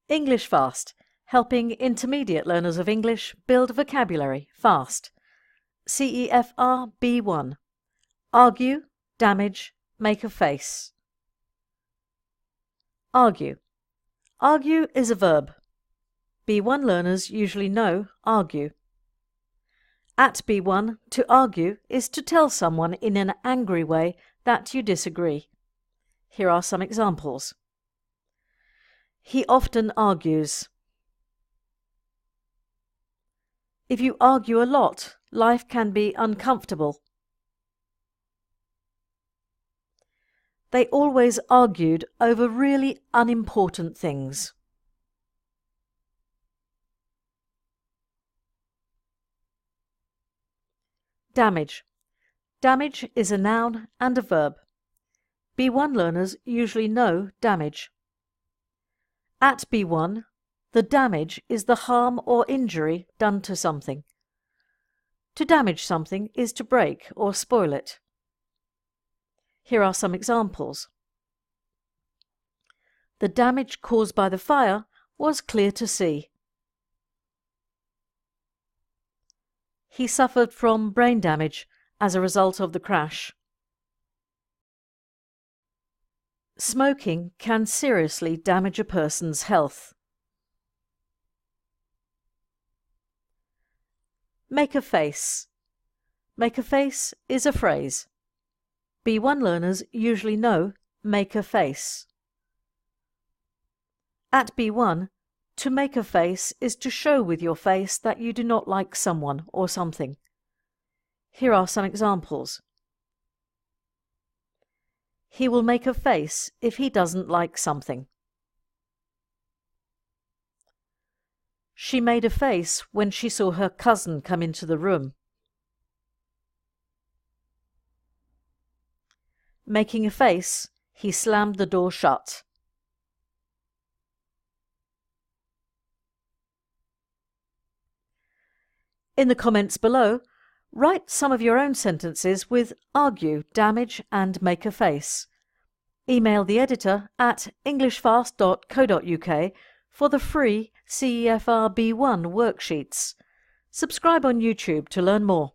English Fast, helping intermediate learners of English build vocabulary fast. CEFR B1. Argue, damage, make a face. Argue. Argue is a verb. B1 learners usually know argue. At B1, to argue is to tell someone in an angry way that you disagree. Here are some examples. He often argues. If you argue a lot, life can be uncomfortable. They always argued over really unimportant things. Damage. Damage is a noun and a verb. B1 learners usually know damage. At B1, the damage is the harm or injury done to something. To damage something is to break or spoil it. Here are some examples. The damage caused by the fire was clear to see. He suffered from brain damage as a result of the crash. Smoking can seriously damage a person's health. Make a face. Make a face is a phrase. B1 learners usually know make a face. At B1, to make a face is to show with your face that you do not like someone or something. Here are some examples. He will make a face if he doesn't like something. She made a face when she saw her cousin come into the room. Making a face, he slammed the door shut. In the comments below, write some of your own sentences with argue, damage and make a face. Email the editor at englishfast.co.uk for the free CEFR B1 worksheets. Subscribe on YouTube to learn more.